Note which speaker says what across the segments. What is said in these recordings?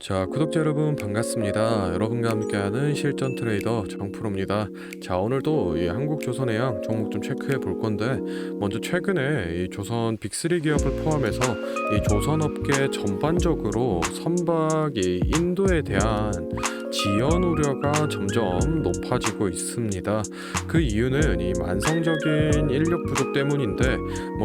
Speaker 1: 자, 구독자 여러분 반갑습니다. 여러분과 함께하는 실전 트레이더 정프로입니다. 자, 오늘도 이 한국조선해양 종목 좀 체크해 볼 건데, 먼저 최근에 이 조선 빅3 기업을 포함해서 이 조선업계 전반적으로 선박이 인도에 대한 지연 우려가 점점 높아지고 있습니다. 그 이유는 이 만성적인 인력 부족 때문인데,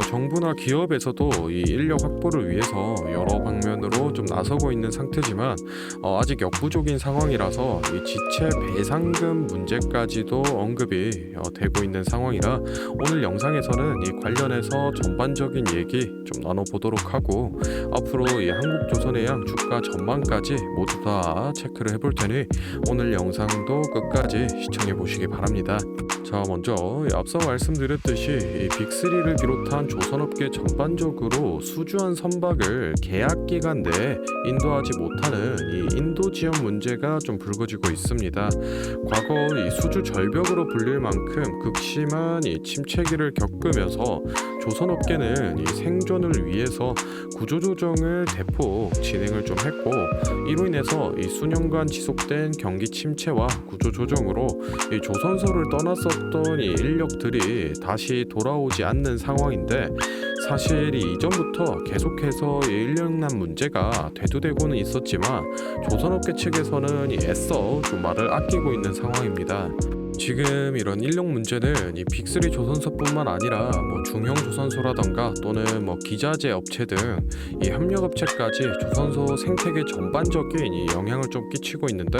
Speaker 1: 정부나 기업에서도 이 인력 확보를 위해서 여러 방면으로 좀 나서고 있는 상태지만 아직 역부족인 상황이라서 이 지체 배상금 문제까지도 언급이 되고 있는 상황이라 오늘 영상에서는 이 관련해서 전반적인 얘기 좀 나눠보도록 하고, 앞으로 이 한국조선해양 주가 전망까지 모두 다 체크를 해볼 테니 오늘 영상도 끝까지 시청해 보시기 바랍니다. 자, 먼저 앞서 말씀드렸듯이 이 빅3를 비롯한 조선업계 전반적으로 수주한 선박을 계약 기간 내에 인도하지 못하는 이 인도 지연 문제가 좀 불거지고 있습니다. 과거 이 수주 절벽으로 불릴 만큼 극심한 이 침체기를 겪으면서 조선업계는 이 생존을 위해서 구조조정을 대폭 진행을 좀 했고, 이로 인해서 이 수년간 지속된 경기 침체와 구조조정으로 이 조선소를 떠났었던 이 인력들이 다시 돌아오지 않는 상황인데, 사실 이전부터 계속해서 이 인력난 문제가 대두되고는 있었지만 조선업계 측에서는 애써 좀 말을 아끼고 있는 상황입니다. 지금 이런 인력 문제는 이 빅3 조선소뿐만 아니라 중형 조선소라던가 또는 기자재 업체 등 이 협력업체까지 조선소 생태계 전반적인 이 영향을 좀 끼치고 있는데,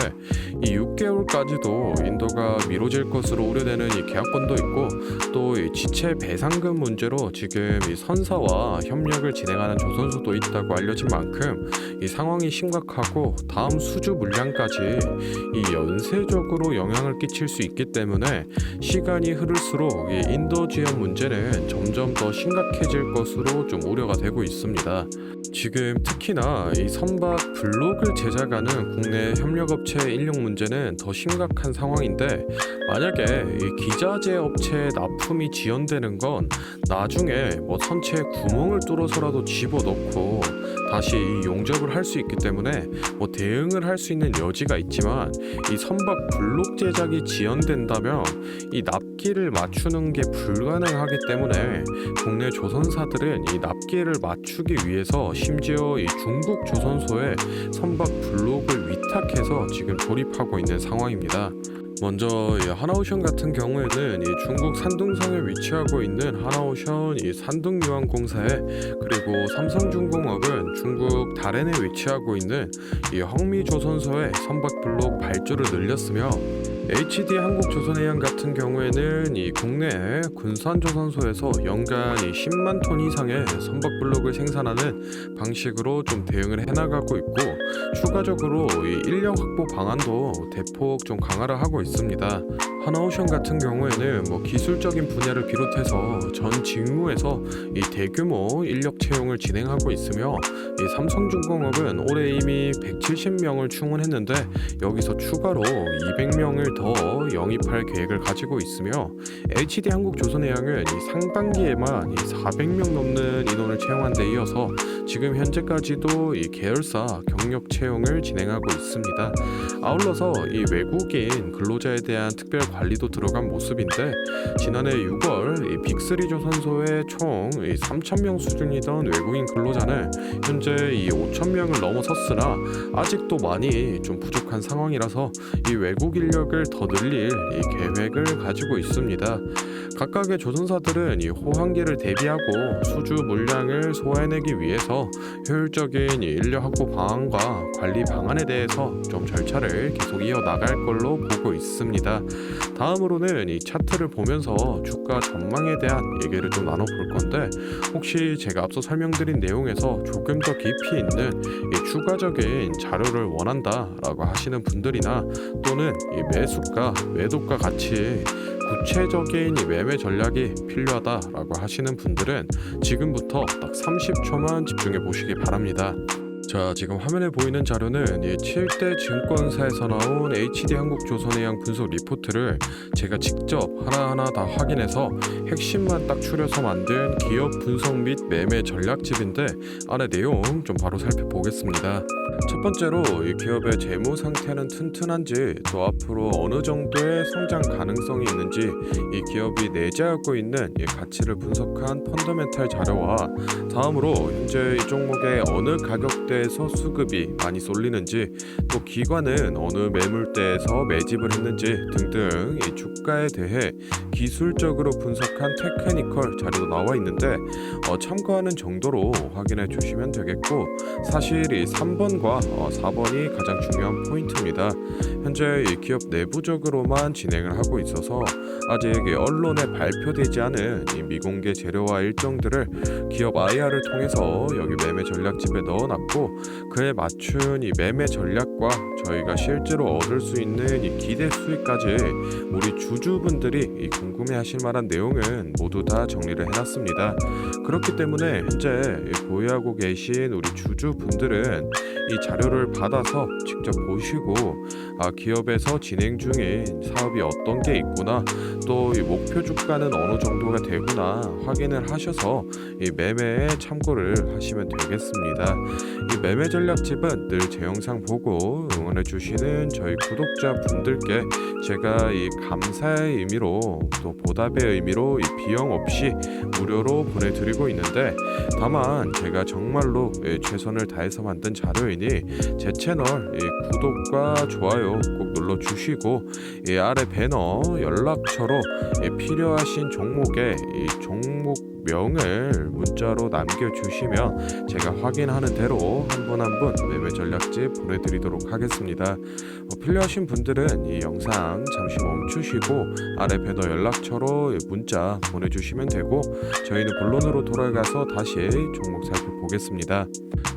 Speaker 1: 이 6개월까지도 인도가 미뤄질 것으로 우려되는 이 계약권도 있고, 또 이 지체 배상금 문제로 지금 이 선사와 협력을 진행하는 조선소도 있다고 알려진 만큼 이 상황이 심각하고 다음 수주 물량까지 이 연쇄적으로 영향을 끼칠 수 있기 때문에 시간이 흐를수록 이 인도 지연 문제는 점점 더 심각해질 것으로 좀 우려가 되고 있습니다. 지금 특히나 이 선박 블록을 제작하는 국내 협력업체 인력 문제는 더 심각한 상황인데, 만약에 이 기자재 업체의 납품이 지연되는 건 나중에 선체에 구멍을 뚫어서라도 집어넣고 다시 용접을 할 수 있기 때문에 대응을 할 수 있는 여지가 있지만, 이 선박 블록 제작이 지연된다면 이 납기를 맞추는 게 불가능하기 때문에 국내 조선사들은 이 납기를 맞추기 위해서 심지어 이 중국 조선소에 선박 블록을 위탁해서 지금 조립하고 있는 상황입니다. 먼저 이 하나오션 같은 경우에는 이 중국 산둥성에 위치하고 있는 하나오션 이 산둥유황공사에, 그리고 삼성중공업은 중국 다롄에 위치하고 있는 이 황미조선소에 선박 블록 발주를 늘렸으며, HD 한국조선해양 같은 경우에는 이 국내 군산조선소에서 연간 이 10만 톤 이상의 선박 블록을 생산하는 방식으로 좀 대응을 해나가고 있고, 추가적으로 이 인력 확보 방안도 대폭 좀 강화를 하고 있습니다. 하나오션 같은 경우에는 기술적인 분야를 비롯해서 전 직무에서 이 대규모 인력 채용을 진행하고 있으며, 이 삼성중공업은 올해 이미 170명을 충원했는데 여기서 추가로 200명을 더 영입할 계획을 가지고 있으며, HD 한국조선해양은 이 상반기에만 이 400명 넘는 인원을 채용한 데 이어서 지금 현재까지도 이 계열사 경력 채용을 진행하고 있습니다. 아울러서 이 외국인 근로자에 대한 특별 관리도 들어간 모습인데, 지난해 6월 이 빅3 조선소에 총 3,000명 수준이던 외국인 근로자는 현재 이 5,000명을 넘어섰으나 아직도 많이 좀 부족한 상황이라서 이 외국 인력을 더 늘릴 이 계획을 가지고 있습니다. 각각의 조선사들은 이 호황기를 대비하고 수주 물량을 소화해내기 위해서 효율적인 이 인력 확보 방안과 관리 방안에 대해서 좀 절차를 계속 이어나갈 걸로 보고 있습니다. 다음으로는 이 차트를 보면서 주가 전망에 대한 얘기를 좀 나눠볼 건데, 혹시 제가 앞서 설명드린 내용에서 조금 더 깊이 있는 이 추가적인 자료를 원한다라고 하시는 분들이나, 또는 이 매수가, 매도가 같이 구체적인 이 매매 전략이 필요하다라고 하시는 분들은 지금부터 딱 30초만 집중해 보시기 바랍니다. 자, 지금 화면에 보이는 자료는 이 7대 증권사에서 나온 HD 한국조선해양 분석 리포트를 제가 직접 하나하나 다 확인해서 핵심만 딱 추려서 만든 기업 분석 및 매매 전략집인데, 안에 내용 좀 바로 살펴보겠습니다. 첫 번째로 이 기업의 재무 상태는 튼튼한지, 또 앞으로 어느 정도의 성장 가능성이 있는지, 이 기업이 내재하고 있는 이 가치를 분석한 펀더멘탈 자료와, 다음으로 현재 이 종목의 어느 가격대에서 수급이 많이 쏠리는지, 또 기관은 어느 매물대에서 매집을 했는지 등등 이 주가에 대해 기술적으로 분석한 테크니컬 자료도 나와 있는데, 참고하는 정도로 확인해 주시면 되겠고, 사실 이 3번과 4번이 가장 중요한 포인트입니다. 현재 이 기업 내부적으로만 진행을 하고 있어서 아직 이 언론에 발표되지 않은 이 미공개 재료와 일정들을 기업 IR을 통해서 여기 매매 전략집에 넣어놨고, 그에 맞춘 이 매매 전략과 저희가 실제로 얻을 수 있는 이 기대 수익까지 우리 주주분들이 이 궁금해하실 만한 내용은 모두 다 정리를 해놨습니다. 그렇기 때문에 현재 보유하고 계신 우리 주주분들은 이 자료를 받아서 직접 보시고, 기업에서 진행 중인 사업이 어떤 게 있구나, 또 이 목표 주가는 어느 정도가 되구나 확인을 하셔서 이 매매에 참고를 하시면 되겠습니다. 이 매매 전략집은 늘 제 영상 보고 응원해 주시는 저희 구독자분들께 제가 이 감사의 의미로, 또 보답의 의미로 이 비용 없이 무료로 보내드리고 있는데, 다만 제가 정말로 최선을 다해서 만든 자료이니 제 채널 구독과 좋아요 꼭 눌러주시고, 이 아래 배너 연락처로 필요하신 종목의 종목명을 문자로 남겨주시면 제가 확인하는 대로 한 분 한 분 매매 전략집 보내드리도록 하겠습니다. 필요하신 분들은 이 영상 잠시 멈추시고 아래 배너 연락처로 문자 보내주시면 되고, 저희는 본론으로 돌아가서 다시 종목 살펴보겠습니다.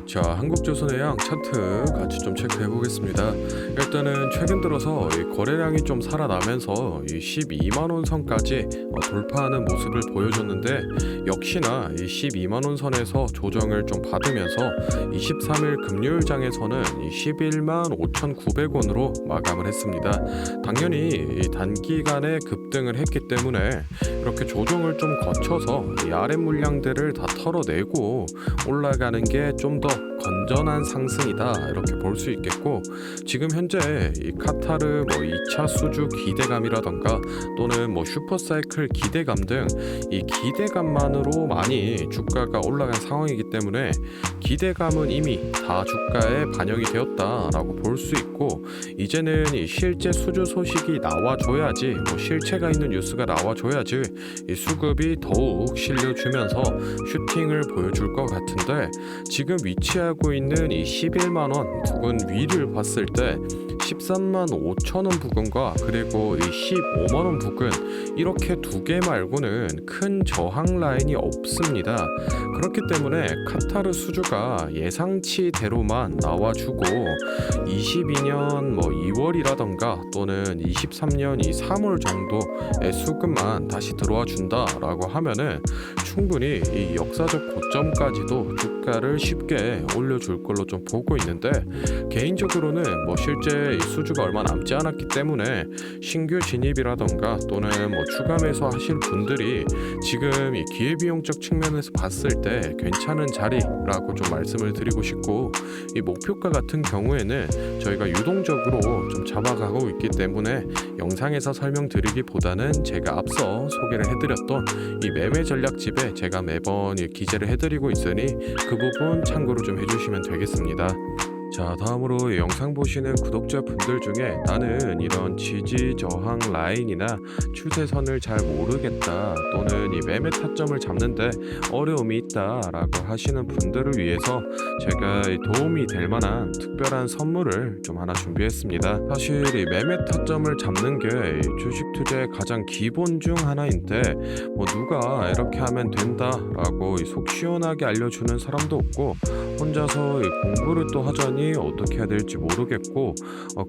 Speaker 1: 자, 한국조선해양 차트 같이 좀 체크해 보겠습니다. 일단은 최근 들어서 이 거래량이 좀 살아나면서 이 12만 원 선까지 돌파하는 모습을 보여줬는데, 역시나 이 12만 원 선에서 조정을 좀 받으면서 23일 금요일장에서는 이 11만 5,900원으로 마감을 했습니다. 당연히 이 단기간에 급등을 했기 때문에 이렇게 조정을 좀 거쳐서 이 아랫 물량들을 다 털어내고 올라가는 게 좀 더 건전한 상승이다, 이렇게 볼 수 있겠고, 지금 현재 이 카타르 2차 수주 기대감이라던가 또는 슈퍼사이클 기대감 등 이 기대감만으로 많이 주가가 올라간 상황이기 때문에, 기대감은 이미 다 주가에 반영이 되었다라고 볼 수 있고, 이제는 이 실제 수주 소식이 나와줘야지, 실체가 있는 뉴스가 나와줘야지 이 수급이 더욱 실려주면서 슈팅을 보여줄 것 같은데, 지금 위치하고 있는 이 11만 원 부근 위를 봤을 때 13만 5천 원 부근과 그리고 이 15만 원 부근, 이렇게 두 개 말고는 큰 저항 라인이 없습니다. 그렇기 때문에 카타르 수주가 예상치대로만 나와주고 22년 2월이라던가 또는 23년 3월 정도의 수급만 다시 들어와 준다라고 하면은 충분히 이 역사적 고점까지도 주가를 쉽게 올려줄 걸로 좀 보고 있는데, 개인적으로는 실제 이 수주가 얼마 남지 않았기 때문에 신규 진입이라던가 또는 추가 매수 하실 분들이 지금 이 기회비용적 측면에서 봤을 때 괜찮은 자리라고 좀 말씀을 드리고 싶고, 이 목표가 같은 경우에는 저희가 유동적으로 좀 잡아가고 있기 때문에 영상에서 설명드리기보다는 제가 앞서 소개를 해드렸던 이 매매 전략집에 제가 매번 기재를 해드리고 있으니 그 부분 참고로 좀 해주시면 되겠습니다. 자, 다음으로 영상 보시는 구독자분들 중에 나는 이런 지지 저항 라인이나 추세선을 잘 모르겠다, 또는 이 매매 타점을 잡는데 어려움이 있다 라고 하시는 분들을 위해서 제가 도움이 될 만한 특별한 선물을 좀 하나 준비했습니다. 사실 이 매매 타점을 잡는 게 주식 투자의 가장 기본 중 하나인데, 누가 이렇게 하면 된다 라고 속 시원하게 알려주는 사람도 없고, 혼자서 공부를 또 하자니 어떻게 해야 될지 모르겠고,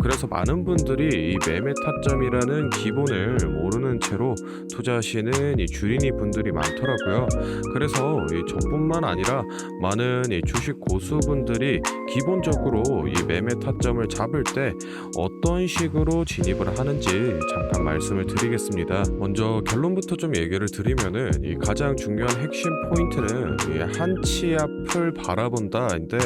Speaker 1: 그래서 많은 분들이 이 매매 타점이라는 기본을 모르는 채로 투자하시는 이 주린이 분들이 많더라고요. 그래서 저뿐만 아니라 많은 이 주식 고수분들이 기본적으로 이 매매 타점을 잡을 때 어떤 식으로 진입을 하는지 잠깐 말씀을 드리겠습니다. 먼저 결론부터 좀 얘기를 드리면은, 이 가장 중요한 핵심 포인트는 이 한치 앞을 바라본다인데,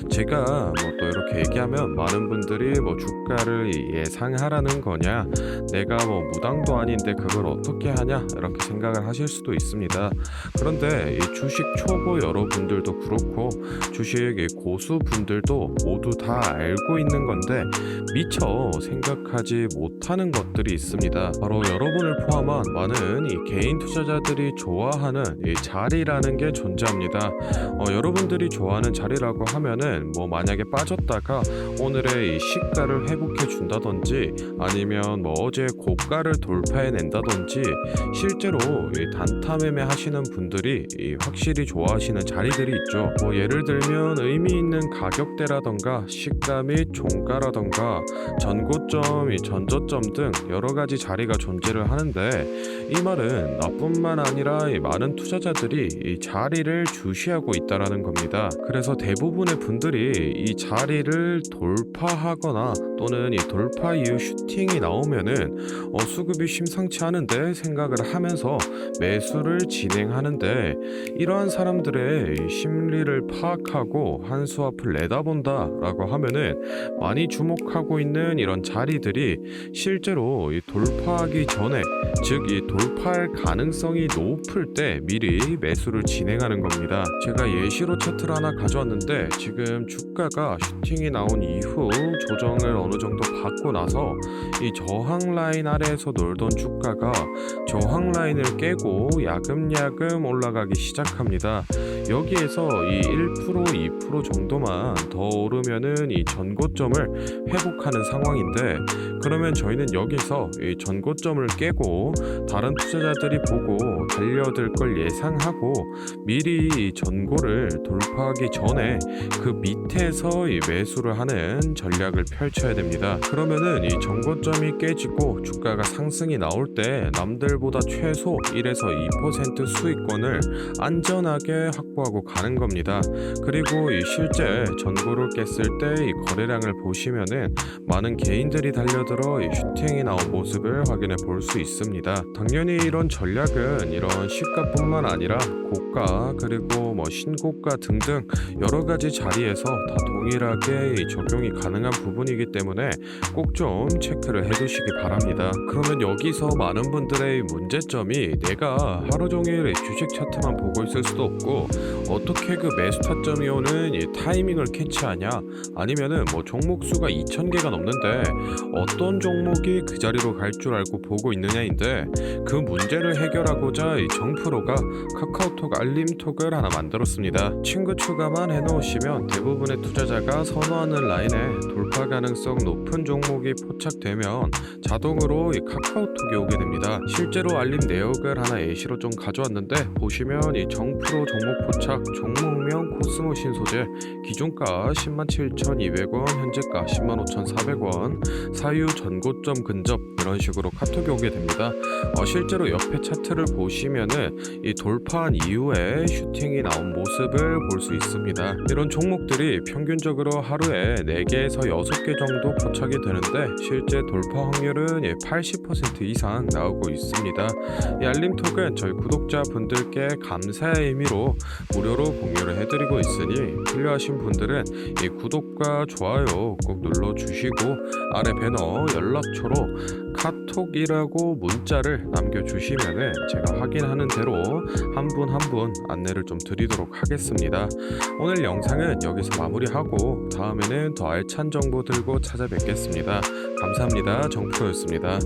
Speaker 1: 제가 또 이렇게 얘기하면 많은 분들이 뭐 주가를 예상하라는 거냐, 내가 뭐 무당도 아닌데 그걸 어떻게 하냐 이렇게 생각을 하실 수도 있습니다. 그런데 이 주식 초보 여러분들도 그렇고 주식 이 고수분들도 모두 다 알고 있는 건데 미처 생각하지 못하는 것들이 있습니다. 바로 여러분을 포함한 많은 이 개인 투자자들이 좋아하는 이 자리라는 게 존재합니다. 여러분들이 좋아하는 자리라고 하면은 뭐 만약에 빠졌다가 오늘의 이 시가를 회복해 준다든지 아니면 뭐 어제 고가를 돌파해 낸다든지 실제로 이 단타 매매 하시는 분들이 이 확실히 좋아하시는 자리들이 있죠. 뭐 예를 들면 의미 있는 가격대라던가 시가 및 종가라던가 전고점, 이 전저점 등 여러 가지 자리가 존재를 하는데 이 말은 나뿐만 아니라 이 많은 투자자들이 이 자리를 주시하고 있다라는 겁니다. 그래서 대부분의 분들이 이 자리를 돌파하거나 또는 이 돌파 이후 슈팅이 나오면은 수급이 심상치 않은데 생각을 하면서 매수를 진행하는데 이러한 사람들의 이 심리를 파악하고 한 수 앞을 내다본다라고 하면은 많이 주목하고 있는 이런 자리들이 실제로 이 돌파하기 전에 즉 이 돌파할 가능성이 높을 때 미리 매수를 진행하는 겁니다. 제가 예시로 차트를 하나 가져왔는데 지금 주가가 슈팅이 나온 이후 조정을 어느 정도 받고 나서 이 저항 라인 아래에서 놀던 주가가 저항 라인을 깨고 야금야금 올라가기 시작합니다. 여기에서 이 1%, 2% 정도만 더 오르면은 이 전고점을 회복하는 상황인데 그러면 저희는 여기서 이 전고점을 깨고 다른 투자자들이 보고 달려들 걸 예상하고 미리 이 전고를 돌파하기 전에 그 밑에서 이 매수를 하는 전략을 펼쳐야 됩니다. 그러면은 이 전고점이 깨지고 주가가 상승이 나올 때 남들보다 최소 1에서 2% 수익권을 안전하게 확보하고 가는 겁니다. 그리고 이 실제 전고를 깼을 때 이 거래량을 보시면은 많은 개인들이 달려들어 이 슈팅이 나온 모습을 확인해 볼 수 있습니다. 당연히 이런 전략은 이런 시가뿐만 아니라 고가 그리고 뭐 신고가 등등 여러 가지 자리에서 다 동일하게 이 적용이 가능한 부분이기 때문에 꼭 좀 체크를 해두시기 바랍니다. 그러면 여기서 많은 분들의 문제점이 내가 하루 종일 이 주식 차트만 보고 있을 수도 없고 어떻게 그 매수 타점이 오는 이 타이밍을 캐치하냐 아니면은 뭐 종목 수가 2,000개가 넘는데 어떤 종목이 그 자리로 갈 줄 알고 보고 있느냐인데 그 문제를 해결하고자 이 정프로가 카카오톡 알림톡을 하나 만들었습니다. 친구 추가만 해놓으시면 대부분의 투자자가 선호하는 라인에 돌파 가능성 높은 종목이 포착되면 자동으로 이 카카오톡이 오게 됩니다. 실제로 알림 내역을 하나 예시로 좀 가져왔는데 보시면 이 정프로 종목 포착 종목명 코스모신 소재 기준가 107,200원 현재가 105,400원 사유 전고점 근접 이런 식으로 카톡이 오게 됩니다. 실제로 옆에 차트를 보시면은 이 돌파한 이후에 슈팅이 나온 모습을 볼 수 있습니다. 이런 종목들이 평균적으로 하루에 4개에서 6개 정도 포착이 되는데 실제 돌파 확률은 80% 이상 나오고 있습니다. 이 알림톡은 저희 구독자분들께 감사의 의미로 무료로 공유를 해드리고 있으니 필요하신 분들은 이 구독과 좋아요 꼭 눌러주시고 아래 배너 연락처로 카톡이라고 문자를 남겨주시면 제가 확인하는 대로 한 분 한 분 안내를 좀 드리도록 하겠습니다. 오늘 영상은 여기서 마무리하고 다음에는 더 알찬 정보 들고 찾아뵙겠습니다. 감사합니다. 정프로였습니다.